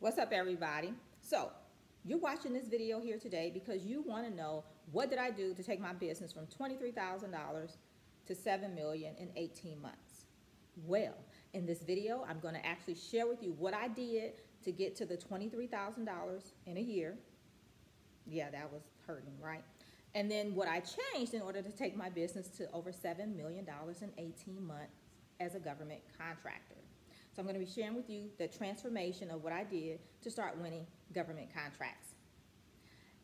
What's up, everybody? So you're watching this video here today because you want to know, what did I do to take my business from $23,000 to $7 million in 18 months? Well, in this video, I'm going to actually share with you what I did to get to the $23,000 in a year. Yeah, that was hurting, right? And then what I changed in order to take my business to over $7 million in 18 months as a government contractor. So I'm going to be sharing with you the transformation of what I did to start winning government contracts.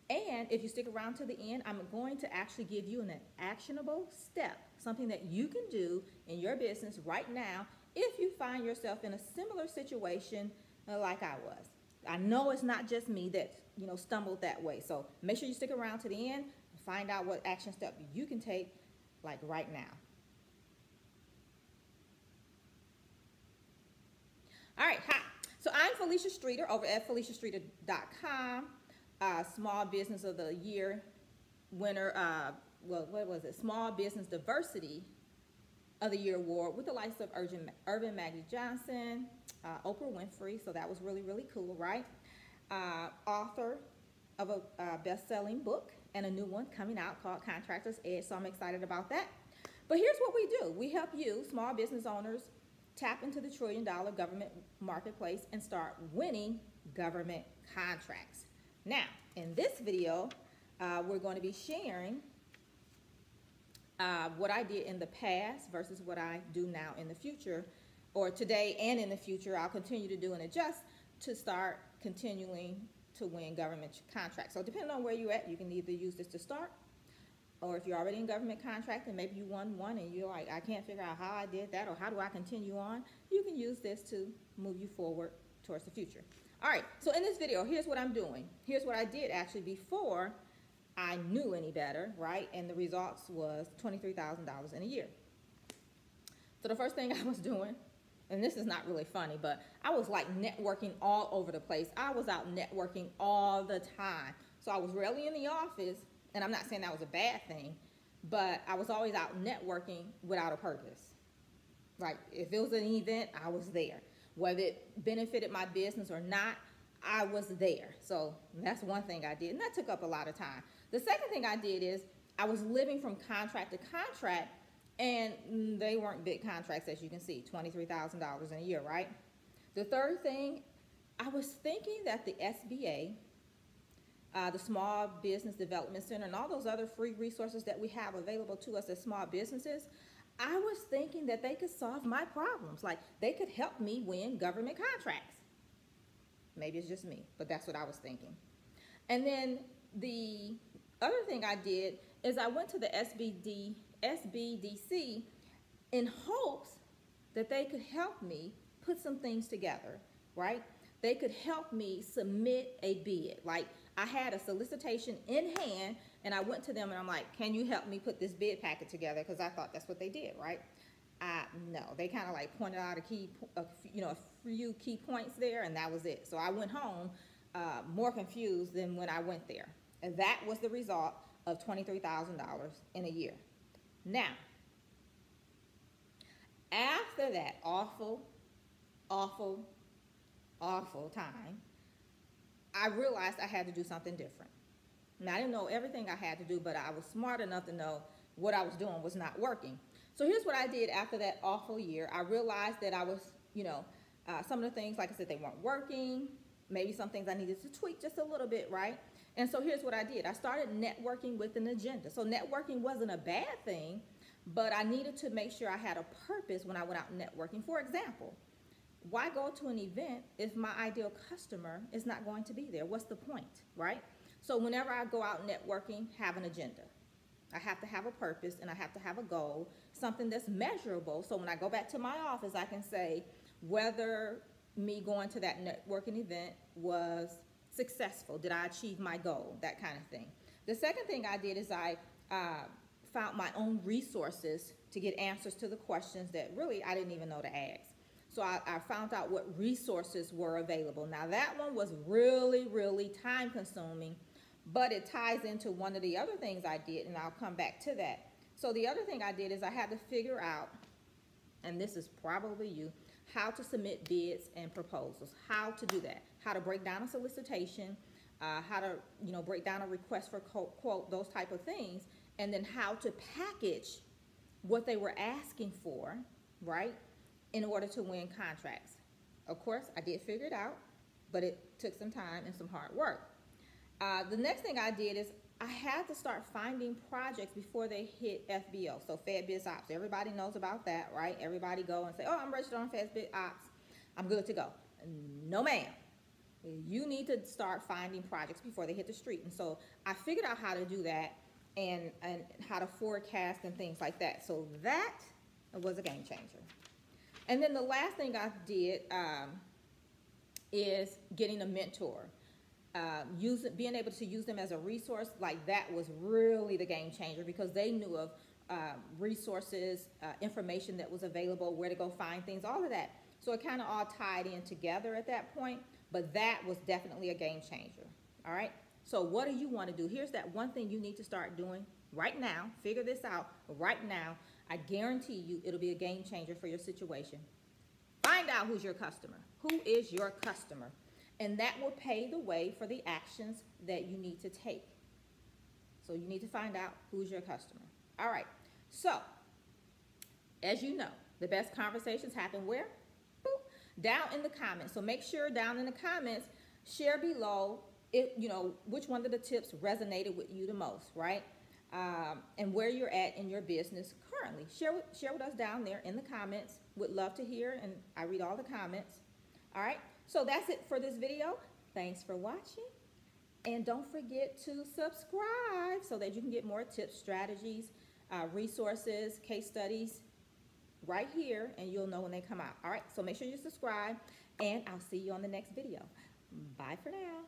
And if you stick around to the end, I'm going to actually give you an actionable step, something that you can do in your business right now if you find yourself in a similar situation like I was. I know it's not just me that stumbled that way. So make sure you stick around to the end and find out what action step you can take like right now. All right, hi. So I'm Felicia Streeter over at FeliciaStreeter.com, Small Business of the Year winner, what was it? Small Business Diversity of the Year award with the likes of Irvin Maggie Johnson, Oprah Winfrey, so that was really, really cool, right? Author of a best-selling book and a new one coming out called Contractor's Edge, so I'm excited about that. But here's what we do. We help you, small business owners, tap into the trillion-dollar government marketplace and start winning government contracts. Now, in this video, we're going to be sharing what I did in the past versus what I do now in the future, or today and in the future. I'll continue to do and adjust to start continuing to win government contracts. So depending on where you're at, you can either use this to start, or if you're already in government contract and maybe you won one and you're like, I can't figure out how I did that or how do I continue on, you can use this to move you forward towards the future. All right, so in this video, here's what I'm doing. Here's what I did actually before I knew any better, right? And the results was $23,000 in a year. So the first thing I was doing, and this is not really funny, but I was like networking all over the place. I was out networking all the time. So I was rarely in the office. And I'm not saying that was a bad thing, but I was always out networking without a purpose. Like, if it was an event, I was there. Whether it benefited my business or not, I was there. So that's one thing I did, and that took up a lot of time. The second thing I did is I was living from contract to contract, and they weren't big contracts, as you can see, $23,000 in a year, right? The third thing, I was thinking that the SBA, the Small Business Development Center, and all those other free resources that we have available to us as small businesses, I was thinking that they could solve my problems. Like, they could help me win government contracts. Maybe it's just me, but that's what I was thinking. And then the other thing I did is I went to the SBDC in hopes that they could help me put some things together, right? They could help me submit a bid. Like, I had a solicitation in hand, and I went to them and I'm like, can you help me put this bid packet together? Because I thought that's what they did, right? No, they kind of like pointed out a few key points there, and that was it. So I went home more confused than when I went there. And that was the result of $23,000 in a year. Now, after that awful time, I realized I had to do something different. Now, I didn't know everything I had to do, but I was smart enough to know what I was doing was not working. So here's what I did after that awful year. I realized that I was, some of the things, like I said, they weren't working. Maybe some things I needed to tweak just a little bit, right? And so here's what I did. I started networking with an agenda. So networking wasn't a bad thing, but I needed to make sure I had a purpose when I went out networking. For example, why go to an event if my ideal customer is not going to be there? What's the point, right? So whenever I go out networking, have an agenda. I have to have a purpose, and I have to have a goal, something that's measurable. So when I go back to my office, I can say whether me going to that networking event was successful. Did I achieve my goal? That kind of thing. The second thing I did is I found my own resources to get answers to the questions that really I didn't even know to ask. So I found out what resources were available. Now, that one was really, really time consuming, but it ties into one of the other things I did, and I'll come back to that. So the other thing I did is I had to figure out, and this is probably you, how to submit bids and proposals, how to do that, how to break down a solicitation, how to, break down a request for quote, those type of things, and then how to package what they were asking for, right, in order to win contracts. Of course, I did figure it out, but it took some time and some hard work. The next thing I did is I had to start finding projects before they hit FBO, so Fed Biz Ops. Everybody knows about that, right? Everybody go and say, oh, I'm registered on Fed Biz Ops. I'm good to go. No, ma'am. You need to start finding projects before they hit the street. And so I figured out how to do that and how to forecast and things like that. So that was a game changer. And then the last thing I did is getting a mentor. Being able to use them as a resource, like that was really the game changer, because they knew of resources, information that was available, where to go find things, all of that. So it kind of all tied in together at that point, but that was definitely a game changer. All right, so what do you want to do? Here's that one thing you need to start doing right now. Figure this out right now. I guarantee you it'll be a game changer for your situation. Find out who's your customer. Who is your customer? And that will pave the way for the actions that you need to take. So you need to find out who's your customer. All right, so as you know, the best conversations happen where? Boop, down in the comments. So make sure down in the comments, share below if, which one of the tips resonated with you the most, right? And where you're at in your business currently. Share with us down there in the comments. Would love to hear, and I read all the comments. All right, so that's it for this video. Thanks for watching. And don't forget to subscribe so that you can get more tips, strategies, resources, case studies right here, and you'll know when they come out. All right, so make sure you subscribe, and I'll see you on the next video. Bye for now.